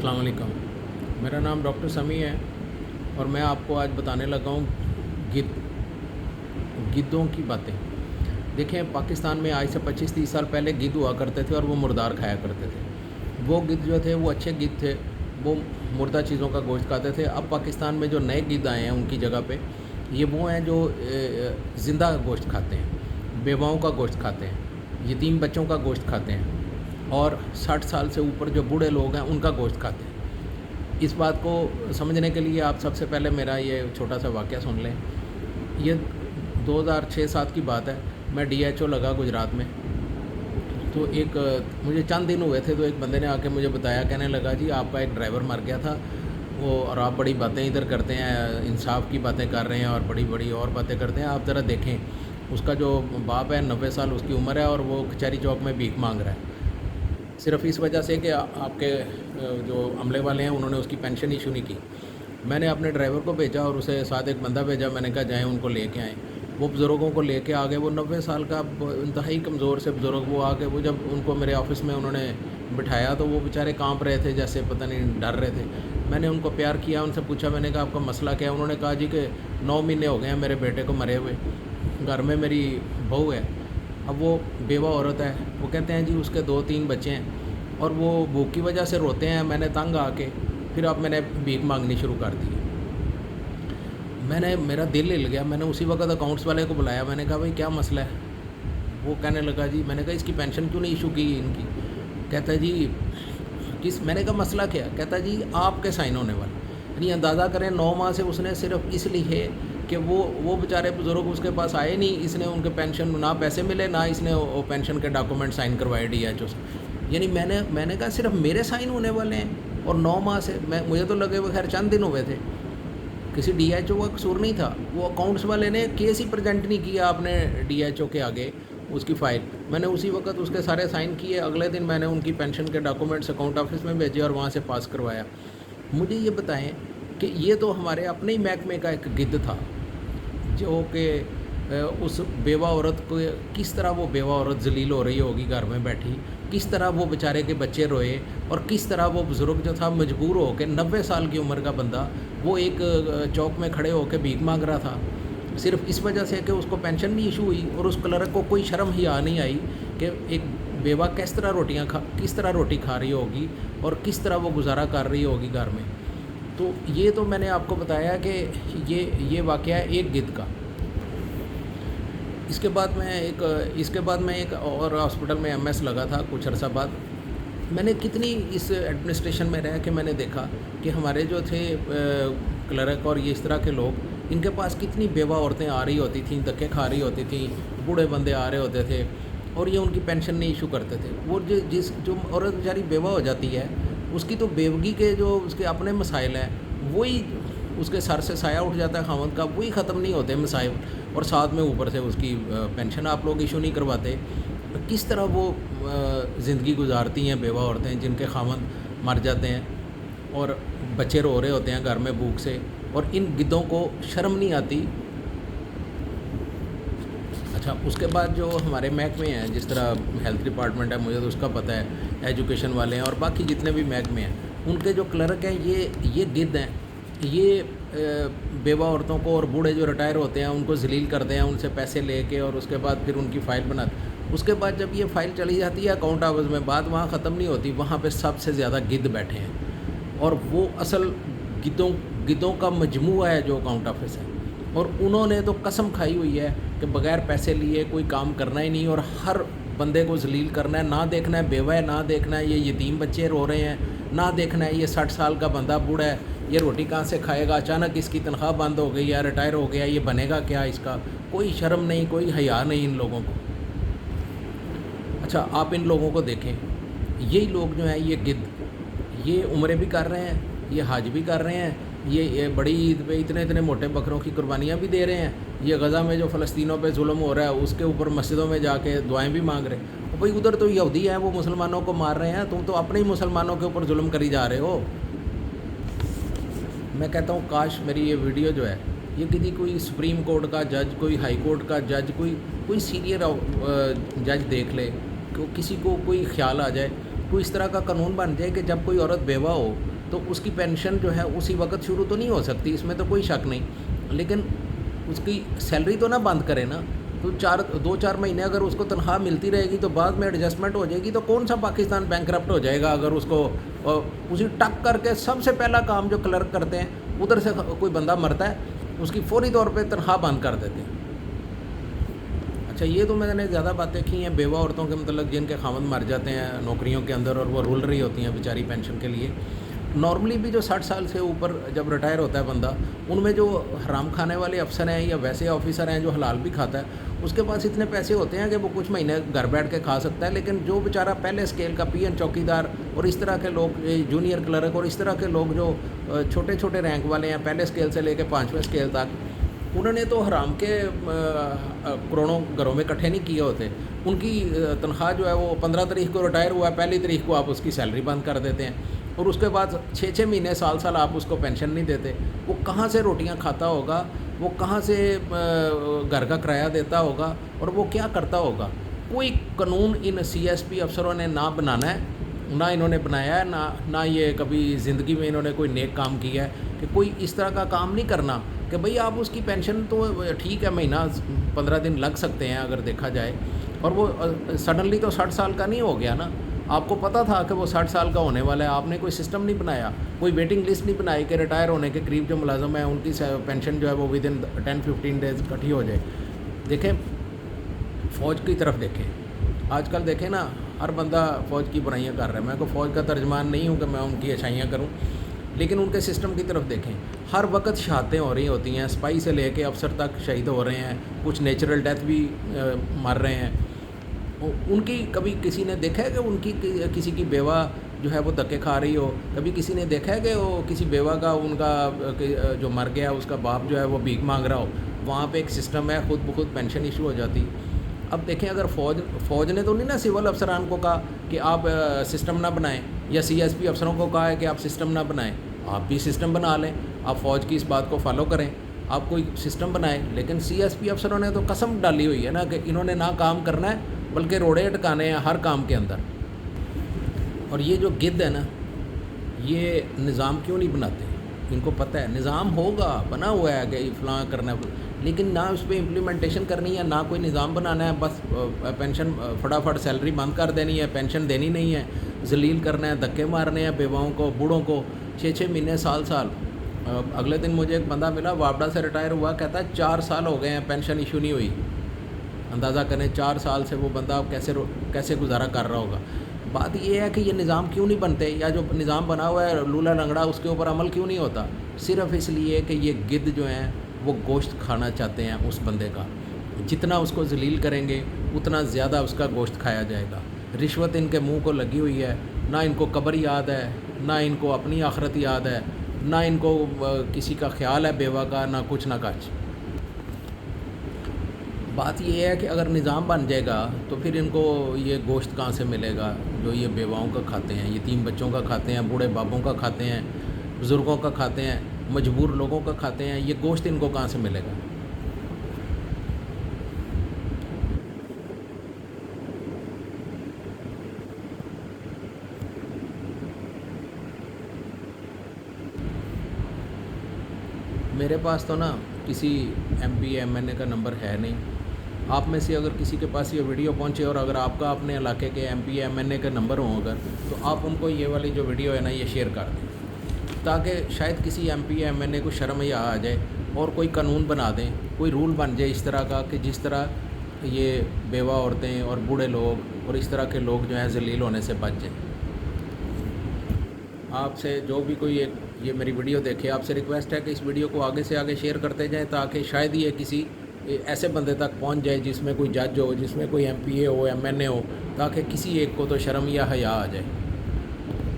अस्सलाम वालेकुम। मेरा नाम डॉक्टर समी है और मैं आपको आज बताने लगा हूँ गिद्धों की बातें। देखें, पाकिस्तान में आज से 25-30 साल पहले गिद्ध हुआ करते थे और वो मुर्दार खाया करते थे। वो गिद्ध जो थे वो अच्छे गिद्ध थे, वो मुर्दा चीज़ों का गोश्त खाते थे। अब पाकिस्तान में जो नए गिद्ध आए हैं उनकी जगह पे ये वो हैं जो ज़िंदा गोश्त खाते हैं, बेवाओं का गोश्त खाते हैं, यतीम बच्चों का गोश्त खाते हैं और 60 साल से ऊपर जो बूढ़े लोग हैं उनका गोश्त खाते हैं। इस बात को समझने के लिए आप सबसे पहले मेरा ये छोटा सा वाक़या सुन लें। ये 2006-07 की बात है। मैं DHO लगा गुजरात में, तो एक मुझे चंद दिन हुए थे तो एक बंदे ने आके मुझे बताया, कहने लगा जी आपका एक ड्राइवर मर गया था वो, और आप बड़ी बातें इधर करते हैं, इंसाफ की बातें कर रहे हैं और बड़ी बड़ी और बातें करते हैं। आप ज़रा देखें, उसका जो बाप है 90 साल उसकी उम्र है और वो कचहरी चौक में भीख मांग रहा है, सिर्फ इस वजह से कि आपके जो अमले वाले हैं उन्होंने उसकी पेंशन इशू नहीं की। मैंने अपने ड्राइवर को भेजा और उसे साथ एक बंदा भेजा। मैंने कहा जाएँ उनको लेके आएँ। वो बुज़ुर्गों को लेके आ गए। वो 90 साल का इंतहाई कमज़ोर से बुज़ुर्ग वो आ गए। वो जब उनको मेरे ऑफ़िस में उन्होंने बिठाया तो वो बेचारे कांप रहे थे, जैसे पता नहीं डर रहे थे। मैंने उनको प्यार किया, उनसे पूछा, मैंने कहा आपका मसला क्या है? उन्होंने कहा जी कि 9 महीने हो गए हैं मेरे बेटे को मरे हुए, घर में मेरी बहू है, अब वो बेवा औरत है। वो कहते हैं जी उसके 2-3 बच्चे हैं और वो भूख की वजह से रोते हैं। मैंने तंग आके फिर अब मैंने भीख मांगनी शुरू कर दी। मेरा दिल हिल गया। मैंने उसी वक्त अकाउंट्स वाले को बुलाया। मैंने कहा भाई क्या मसला है? वो कहने लगा जी, मैंने कहा इसकी पेंशन क्यों नहीं इशू की इनकी? कहता है जी मैंने कहा मसला क्या? कहता है जी आपके साइन होने वाले। यानी अंदाज़ा करें 9 माह से उसने सिर्फ इसलिए कि वो बेचारे बुज़ुर्ग उसके पास आए नहीं, इसने उनके पेंशन ना पैसे मिले ना इसने वो पेंशन के डॉक्यूमेंट साइन करवाए DHO से। यानी मैंने कहा सिर्फ मेरे साइन होने वाले हैं और 9 माह से मुझे तो लगे वो खैर चंद दिन हुए थे, किसी DHO का कसूर नहीं था। वो अकाउंट्स वाले ने केस ही प्रेजेंट नहीं किया आपने DHO के आगे उसकी फ़ाइल। मैंने उसी वक्त उसके सारे साइन किए। अगले दिन मैंने उनकी पेंशन के डॉक्यूमेंट्स अकाउंट ऑफिस में भेजे और वहाँ से पास करवाया। मुझे ये बताएं कि ये तो हमारे अपने ही महकमे का एक गिद्ध था जो कि उस बेवा औरत को किस तरह वो बेवा औरत जलील हो रही होगी घर में बैठी, किस तरह वो बेचारे के बच्चे रोए और किस तरह वो बुज़ुर्ग जो था मजबूर हो के 90 साल की उम्र का बंदा वो एक चौक में खड़े होकर भीख मांग रहा था, सिर्फ इस वजह से कि उसको पेंशन नहीं इशू हुई और उस क्लर्क को कोई शर्म ही आ नहीं आई कि एक बेवा किस तरह रोटी खा रही होगी और किस तरह वो गुजारा कर रही होगी घर में। तो ये तो मैंने आपको बताया कि ये वाक़या है एक गिद्ध का। इसके बाद मैं एक और हॉस्पिटल में MS लगा था कुछ अर्सा बाद। मैंने कितनी इस एडमिनिस्ट्रेशन में रह के मैंने देखा कि हमारे जो थे क्लर्क और ये इस तरह के लोग, इनके पास कितनी बेवा औरतें आ रही होती थीं, धक्के खा रही होती थीं, बूढ़े बंदे आ रहे होते थे और ये उनकी पेंशन नहीं इशू करते थे। वो जो औरत बेचारी बेवा हो जाती है उसकी तो बेवगी के जो उसके अपने मसाइल हैं वही उसके सर से साया उठ जाता है खामद का, वही ख़त्म नहीं होते मसाइल, और साथ में ऊपर से उसकी पेंशन आप लोग इशू नहीं करवाते। किस तरह वो ज़िंदगी गुजारती हैं बेवा औरतें जिनके खामद मर जाते हैं और बच्चे रो रहे होते हैं घर में भूख से, और इन गिद्धों को शर्म नहीं आती। अच्छा, उसके बाद जो हमारे महकमे हैं, जिस तरह हेल्थ डिपार्टमेंट है मुझे तो उसका पता है, एजुकेशन वाले हैं और बाकी जितने भी महकमे हैं, उनके जो क्लर्क हैं ये गिद्ध हैं। ये बेवा औरतों को और बूढ़े जो रिटायर होते हैं उनको जलील करते हैं, उनसे पैसे लेके, और उसके बाद फिर उनकी फ़ाइल बनाते। उसके बाद जब ये फ़ाइल चली जाती है अकाउंट ऑफिस में, बात वहाँ ख़त्म नहीं होती, वहाँ पे सबसे ज़्यादा गिद्ध बैठे हैं और वो असल गिद्धों का मजमूआ है जो अकाउंट ऑफिस है। और उन्होंने तो कसम खाई हुई है कि बग़ैर पैसे लिए कोई काम करना ही नहीं और हर बंदे को जलील करना है। ना देखना है बेवा है, ना देखना है ये यतीम बच्चे रो रहे हैं, ना देखना है ये 60 साल का बंदा बूढ़ा है, ये रोटी कहाँ से खाएगा, अचानक इसकी तनख्वाह बंद हो गई या रिटायर हो गया, ये बनेगा क्या इसका? कोई शर्म नहीं, कोई हया नहीं इन लोगों को। अच्छा, आप इन लोगों को देखें, यही लोग जो हैं ये गिद्ध, ये उम्रें भी कर रहे हैं, ये हज भी कर रहे हैं, ये बड़ी ईद पे इतने मोटे बकरों की कुर्बानियाँ भी दे रहे हैं, ये गज़ा में जो फ़लस्तीनों पे जुल्म हो रहा है उसके ऊपर मस्जिदों में जाके दुआएं भी मांग रहे हैं। भाई उधर तो यहूदी हैं, वो मुसलमानों को मार रहे हैं, तुम तो अपने ही मुसलमानों के ऊपर जुल्म करी जा रहे हो। मैं कहता हूँ काश मेरी ये वीडियो जो है ये किसी कोई सुप्रीम कोर्ट का जज, कोई हाई कोर्ट का जज, कोई सीनियर जज देख ले, किसी को कोई ख्याल आ जाए, कोई इस तरह का कानून बन जाए कि जब कोई औरत बेवा हो تو اس کی پینشن جو ہے اسی وقت شروع تو نہیں ہو سکتی، اس میں تو کوئی شک نہیں، لیکن اس کی سیلری تو نہ بند کرے نا. تو 2-4 مہینے اگر اس کو تنخواہ ملتی رہے گی تو بعد میں ایڈجسٹمنٹ ہو جائے گی، تو کون سا پاکستان بینکرپٹ ہو جائے گا اگر اس کو اسی ٹک کر کے سب سے پہلا کام جو کلرک کرتے ہیں ادھر سے کوئی بندہ مرتا ہے اس کی فوری طور پہ تنخواہ بند کر دیتے ہیں. اچھا یہ تو میں نے زیادہ باتیں کی ہیں بیوہ عورتوں کے متعلق جن کے خاوند مر جاتے ہیں نوکریوں کے اندر اور وہ رول رہی ہوتی ہیں بیچاری پینشن کے لیے. نارملی بھی جو 60 سال سے اوپر جب ریٹائر ہوتا ہے بندہ، ان میں جو حرام کھانے والے افسر ہیں یا ویسے آفیسر ہیں جو حلال بھی کھاتا ہے، اس کے پاس اتنے پیسے ہوتے ہیں کہ وہ کچھ مہینے گھر بیٹھ کے کھا سکتا ہے. لیکن جو بیچارہ پہلے اسکیل کا پی این چوکیدار اور اس طرح کے لوگ، جونیئر کلرک اور اس طرح کے لوگ جو چھوٹے چھوٹے رینک والے ہیں پہلے اسکیل سے لے کے 5ویں اسکیل تک، انہوں نے تو حرام کے کروڑوں گھروں میں اکٹھے نہیں کیے ہوتے. ان کی تنخواہ جو ہے وہ 15 تاریخ کو ریٹائر ہوا ہے، پہلی تاریخ کو آپ اس کی سیلری بند کر دیتے ہیں اور اس کے بعد 6 مہینے سال آپ اس کو پینشن نہیں دیتے. وہ کہاں سے روٹیاں کھاتا ہوگا، وہ کہاں سے گھر کا کرایہ دیتا ہوگا اور وہ کیا کرتا ہوگا. کوئی قانون ان سی ایس پی افسروں نے نہ بنانا ہے، نہ انہوں نے بنایا ہے، نہ یہ کبھی زندگی میں انہوں نے کوئی نیک کام کیا ہے کہ کوئی اس طرح کا کام نہیں کرنا کہ بھئی آپ اس کی پینشن تو ٹھیک ہے مہینہ 15 دن لگ سکتے ہیں اگر دیکھا جائے، اور وہ سڈنلی تو 60 سال کا نہیں ہو گیا نا. آپ کو پتہ تھا کہ وہ 60 سال کا ہونے والا ہے، آپ نے کوئی سسٹم نہیں بنایا، کوئی ویٹنگ لسٹ نہیں بنائی کہ ریٹائر ہونے کے قریب جو ملازم ہیں ان کی پینشن جو ہے وہ ود ان 10-15 ڈیز اکٹھی ہو جائے. دیکھیں فوج کی طرف دیکھیں، آج کل دیکھیں نا ہر بندہ فوج کی برائیاں کر رہا ہے. میں کو فوج کا ترجمان نہیں ہوں کہ میں ان کی اچھائیاں کروں، لیکن ان کے سسٹم کی طرف دیکھیں. ہر وقت شہادتیں ہو رہی ہوتی ہیں، سپاہی سے لے کے افسر تک شہید ہو رہے ہیں، کچھ نیچرل ڈیتھ بھی مر رہے ہیں. ان کی کبھی کسی نے دیکھا ہے کہ ان کی کسی کی بیوہ جو ہے وہ دھکے کھا رہی ہو؟ کبھی کسی نے دیکھا ہے کہ وہ کسی بیوہ کا ان کا جو مر گیا اس کا باپ جو ہے وہ بھیک مانگ رہا ہو؟ وہاں پہ ایک سسٹم ہے، خود بخود پینشن ایشو ہو جاتی. اب دیکھیں اگر فوج نے تو نہیں نا سول افسران کو کہا کہ آپ سسٹم نہ بنائیں، یا سی ایس پی افسروں کو کہا ہے کہ آپ سسٹم نہ بنائیں. آپ بھی سسٹم بنا لیں، آپ فوج کی اس بات کو فالو کریں، آپ کوئی سسٹم بنائیں. لیکن سی ایس پی افسروں نے تو قسم ڈالی ہوئی ہے نا کہ انہوں نے نہ کام کرنا ہے بلکہ روڑے اٹکانے ہیں ہر کام کے اندر. اور یہ جو گدھ ہے نا، یہ نظام کیوں نہیں بناتے؟ ان کو پتہ ہے نظام ہوگا، بنا ہوا ہے کہ فلاں کرنا ہے، لیکن نہ اس پہ امپلیمنٹیشن کرنی ہے، نہ کوئی نظام بنانا ہے. بس پینشن فٹافٹ سیلری بند کر دینی ہے، پینشن دینی نہیں ہے، ذلیل کرنا ہے، دھکے مارنے ہیں بیواؤں کو، بوڑھوں کو 6 مہینے سال. اگلے دن مجھے ایک بندہ ملا وابڈا سے ریٹائر ہوا، کہتا ہے 4 سال ہو گئے ہیں پینشن ایشو نہیں ہوئی. اندازہ کریں 4 سال سے وہ بندہ کیسے گزارا کر رہا ہوگا. بات یہ ہے کہ یہ نظام کیوں نہیں بنتے، یا جو نظام بنا ہوا ہے لولا لنگڑا اس کے اوپر عمل کیوں نہیں ہوتا؟ صرف اس لیے کہ یہ گدھ جو ہیں وہ گوشت کھانا چاہتے ہیں اس بندے کا. جتنا اس کو ذلیل کریں گے اتنا زیادہ اس کا گوشت کھایا جائے گا. رشوت ان کے منہ کو لگی ہوئی ہے، نہ ان کو قبر یاد ہے، نہ ان کو اپنی آخرت یاد ہے، نہ ان کو کسی کا خیال ہے بیوہ کا، نہ کچھ نہ کچھ. بات یہ ہے کہ اگر نظام بن جائے گا تو پھر ان کو یہ گوشت کہاں سے ملے گا جو یہ بیواؤں کا کھاتے ہیں، یتیم بچوں کا کھاتے ہیں، بوڑھے بابوں کا کھاتے ہیں، بزرگوں کا کھاتے ہیں، مجبور لوگوں کا کھاتے ہیں. یہ گوشت ان کو کہاں سے ملے گا؟ میرے پاس تو نا کسی ایم پی ایم این اے کا نمبر ہے نہیں. آپ میں سے اگر کسی کے پاس یہ ویڈیو پہنچے اور اگر آپ کا اپنے علاقے کے ایم پی ایم این اے کا نمبر ہوں اگر، تو آپ ان کو یہ والی جو ویڈیو ہے نا یہ شیئر کر دیں، تاکہ شاید کسی ایم پی ایم این اے کو شرم یا آ جائے اور کوئی قانون بنا دیں، کوئی رول بن جائے اس طرح کا کہ جس طرح یہ بیوہ عورتیں اور بوڑھے لوگ اور اس طرح کے لوگ جو ہیں ذلیل ہونے سے بچ جائیں. آپ سے جو بھی کوئی یہ میری ویڈیو دیکھے، آپ سے ریکویسٹ ہے کہ اس ویڈیو کو آگے سے آگے شیئر کرتے جائیں، تاکہ شاید یہ کسی ایسے بندے تک پہنچ جائے جس میں کوئی جج ہو، جس میں کوئی ایم پی اے ہو، ایم این اے ہو، تاکہ کسی ایک کو تو شرم یا حیا آ جائے.